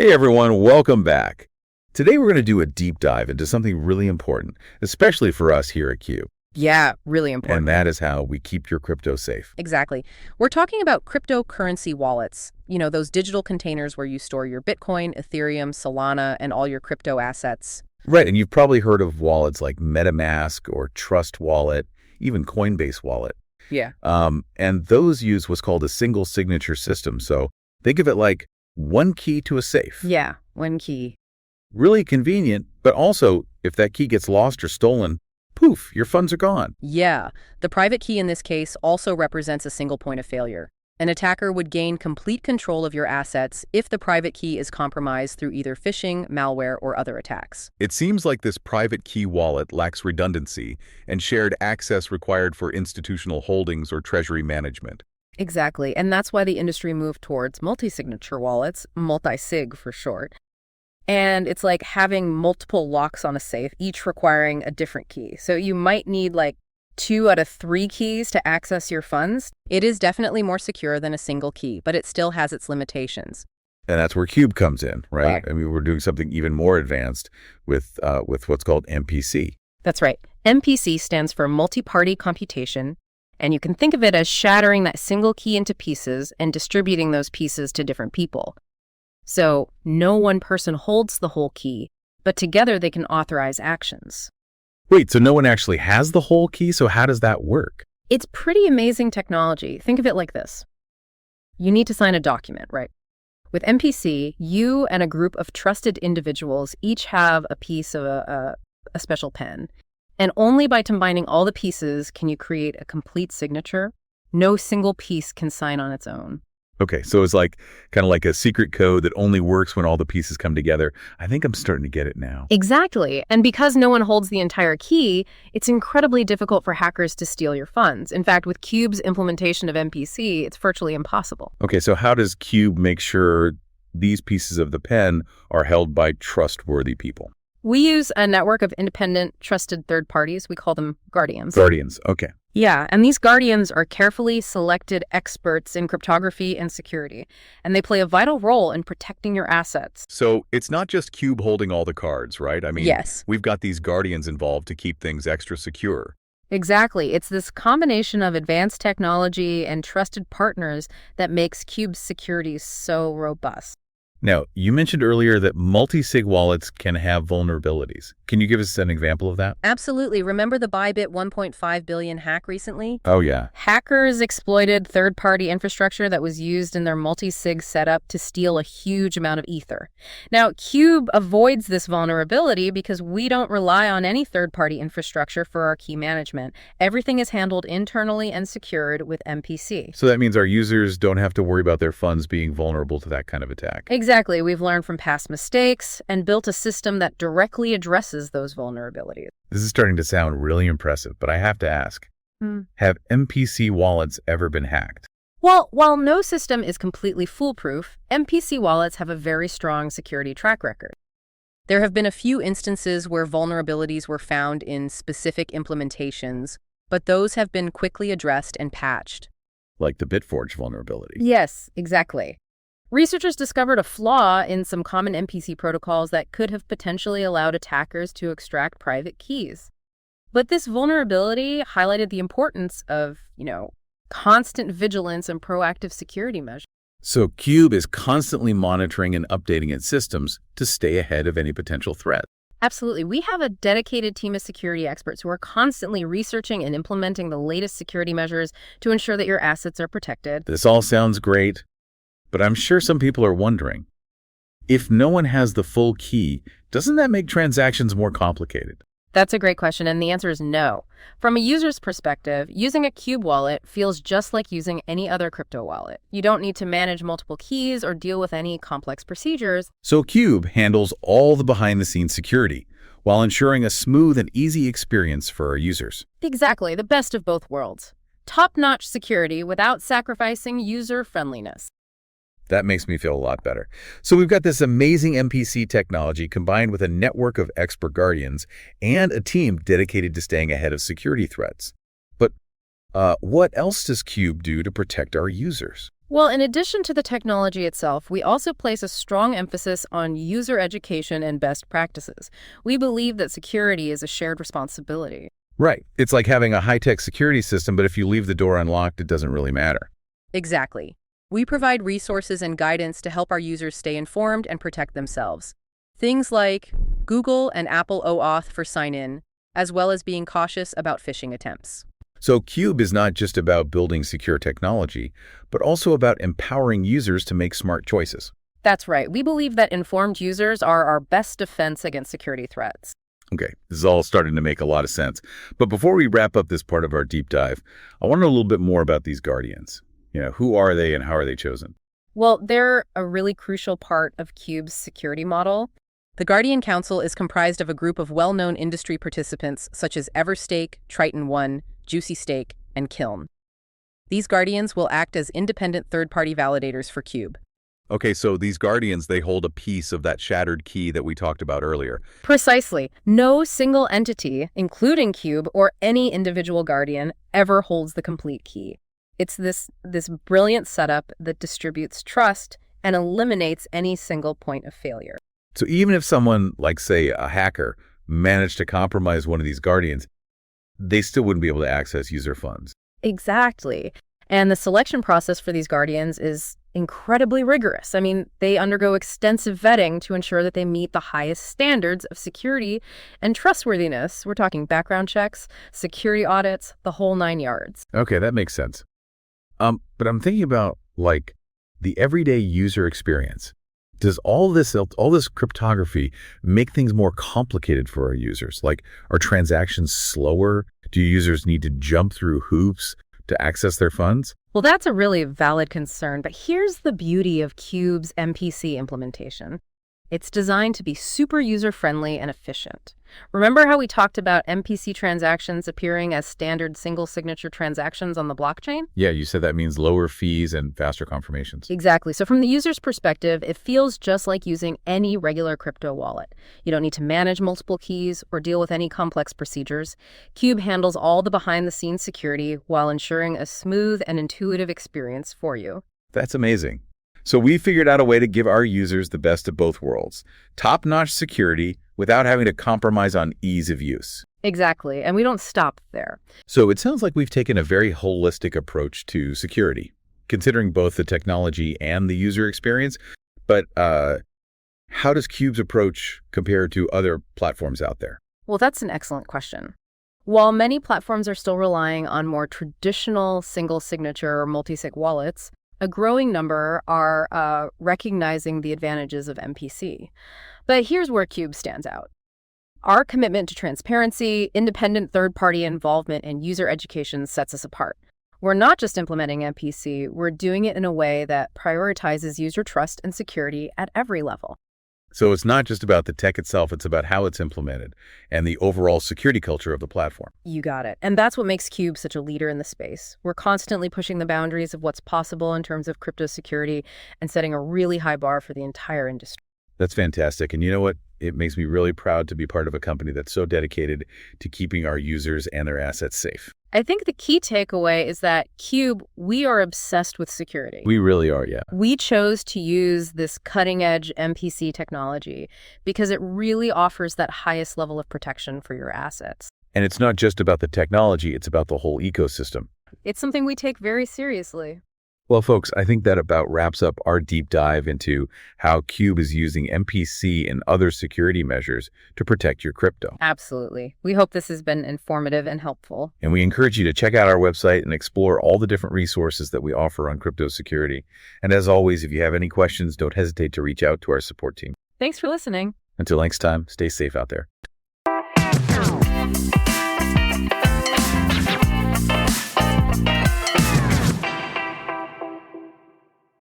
Hey everyone, welcome back. Today we're going to do a deep dive into something really important, especially for us here at Cube, Yeah, really and important. that is how we keep your crypto safe. Exactly. We're talking about cryptocurrency wallets, those digital containers where you store your Bitcoin, Ethereum, Solana, and all your crypto assets. Right, and you've probably heard of wallets like MetaMask or Trust Wallet, even Coinbase Wallet. Yeah. And those use what's called a single signature system. So think of it like one key to a safe. Yeah, one key. Really convenient, but also if that key gets lost or stolen, poof, your funds are gone. Yeah. The private key in this case also represents a single point of failure. An attacker would gain complete control of your assets if the private key is compromised through either phishing, malware, or other attacks. It seems like this private key wallet lacks redundancy and shared access required for institutional holdings or treasury management. Exactly. And that's why the industry moved towards multi-signature wallets, multi-sig for short. And it's like having multiple locks on a safe, each requiring a different key. So you might need like 2 out of 3 keys to access your funds. It is definitely more secure than a single key, but it still has its limitations. And that's where Cube comes in, right? Right. I mean, we're doing something even more advanced with what's called MPC. That's right. MPC stands for Multi-Party Computation, and you can think of it as shattering that single key into pieces and distributing those pieces to different people. So no one person holds the whole key, but together they can authorize actions. Wait, so no one actually has the whole key? So how does that work? It's pretty amazing technology. Think of it like this. You need to sign a document, right? With MPC, you and a group of trusted individuals each have a piece of a special pen. And only by combining all the pieces can you create a complete signature. No single piece can sign on its own. Okay, so it's like kind of like a secret code that only works when all the pieces come together. I think I'm starting to get it now. Exactly. And because no one holds the entire key, it's incredibly difficult for hackers to steal your funds. In fact, with Cube's implementation of MPC, it's virtually impossible. Okay, so how does Cube make sure these pieces of the pen are held by trustworthy people? We use a network of independent, trusted third parties. We call them guardians. Guardians, okay. Yeah, and these guardians are carefully selected experts in cryptography and security, and they play a vital role in protecting your assets. So it's not just Cube holding all the cards, right? I mean, Yes. we've got these guardians involved to keep things extra secure. Exactly. It's this combination of advanced technology and trusted partners that makes Cube's security so robust. Now, you mentioned earlier that multi-sig wallets can have vulnerabilities. Can you give us an example of that? Absolutely. Remember the Bybit 1.5 billion hack recently? Oh, yeah. Hackers exploited third-party infrastructure that was used in their multi-sig setup to steal a huge amount of ether. Now, Cube avoids this vulnerability because we don't rely on any third-party infrastructure for our key management. Everything is handled internally and secured with MPC. So that means our users don't have to worry about their funds being vulnerable to that kind of attack. Exactly. We've learned from past mistakes and built a system that directly addresses those vulnerabilities. This is starting to sound really impressive, but I have to ask, have MPC wallets ever been hacked? Well, while no system is completely foolproof, MPC wallets have a very strong security track record. There have been a few instances where vulnerabilities were found in specific implementations, but those have been quickly addressed and patched. Like the Bitforge vulnerability. Yes, exactly. Researchers discovered a flaw in some common MPC protocols that could have potentially allowed attackers to extract private keys. But this vulnerability highlighted the importance of, constant vigilance and proactive security measures. So Cube is constantly monitoring and updating its systems to stay ahead of any potential threat. Absolutely. We have a dedicated team of security experts who are constantly researching and implementing the latest security measures to ensure that your assets are protected. This all sounds great, but I'm sure some people are wondering, if no one has the full key, doesn't that make transactions more complicated? That's a great question, and the answer is no. From a user's perspective, using a Cube wallet feels just like using any other crypto wallet. You don't need to manage multiple keys or deal with any complex procedures. So Cube handles all the behind-the-scenes security while ensuring a smooth and easy experience for our users. Exactly, the best of both worlds. Top-notch security without sacrificing user-friendliness. That makes me feel a lot better. So we've got this amazing MPC technology combined with a network of expert guardians and a team dedicated to staying ahead of security threats. But what else does Cube do to protect our users? Well, in addition to the technology itself, we also place a strong emphasis on user education and best practices. We believe that security is a shared responsibility. Right. It's like having a high-tech security system, but if you leave the door unlocked, it doesn't really matter. Exactly. We provide resources and guidance to help our users stay informed and protect themselves. Things like Google and Apple OAuth for sign-in, as well as being cautious about phishing attempts. So Cube is not just about building secure technology, but also about empowering users to make smart choices. That's right. We believe that informed users are our best defense against security threats. Okay, this is all starting to make a lot of sense. But before we wrap up this part of our deep dive, I want to know a little bit more about these guardians. Who are they and how are they chosen? Well, they're a really crucial part of Cube's security model. The Guardian Council is comprised of a group of well-known industry participants such as Everstake, Triton One, Juicy Stake, and Kiln. These guardians will act as independent third-party validators for Cube. Okay, so these guardians, they hold a piece of that shattered key that we talked about earlier. Precisely. No single entity, including Cube or any individual guardian, ever holds the complete key. It's this brilliant setup that distributes trust and eliminates any single point of failure. So even if someone, like say a hacker, managed to compromise one of these guardians, they still wouldn't be able to access user funds. Exactly. And the selection process for these guardians is incredibly rigorous. I mean, they undergo extensive vetting to ensure that they meet the highest standards of security and trustworthiness. We're talking background checks, security audits, the whole 9 yards. Okay, that makes sense. But I'm thinking about, like, the everyday user experience. Does all this cryptography make things more complicated for our users? Like, are transactions slower? Do users need to jump through hoops to access their funds? Well, that's a really valid concern, but here's the beauty of Cube's MPC implementation. It's designed to be super user-friendly and efficient. Remember how we talked about MPC transactions appearing as standard single-signature transactions on the blockchain? Yeah, you said that means lower fees and faster confirmations. Exactly. So from the user's perspective, it feels just like using any regular crypto wallet. You don't need to manage multiple keys or deal with any complex procedures. Cube handles all the behind-the-scenes security while ensuring a smooth and intuitive experience for you. That's amazing. So we figured out a way to give our users the best of both worlds. Top-notch security without having to compromise on ease of use. Exactly. And we don't stop there. So it sounds like we've taken a very holistic approach to security, considering both the technology and the user experience. But how does Cube's approach compare to other platforms out there? Well, that's an excellent question. While many platforms are still relying on more traditional single-signature or multi-sig wallets, a growing number are recognizing the advantages of MPC. But here's where Cube stands out. Our commitment to transparency, independent third-party involvement, and user education sets us apart. We're not just implementing MPC, we're doing it in a way that prioritizes user trust and security at every level. So it's not just about the tech itself, it's about how it's implemented and the overall security culture of the platform. You got it. And that's what makes Cube such a leader in the space. We're constantly pushing the boundaries of what's possible in terms of crypto security and setting a really high bar for the entire industry. That's fantastic. And you know what? It makes me really proud to be part of a company that's so dedicated to keeping our users and their assets safe. I think the key takeaway is that Cube, we are obsessed with security. We really are, yeah. We chose to use this cutting-edge MPC technology because it really offers that highest level of protection for your assets. And it's not just about the technology, it's about the whole ecosystem. It's something we take very seriously. Well, folks, I think that about wraps up our deep dive into how Cube is using MPC and other security measures to protect your crypto. Absolutely. We hope this has been informative and helpful. And we encourage you to check out our website and explore all the different resources that we offer on crypto security. And as always, if you have any questions, don't hesitate to reach out to our support team. Thanks for listening. Until next time, stay safe out there.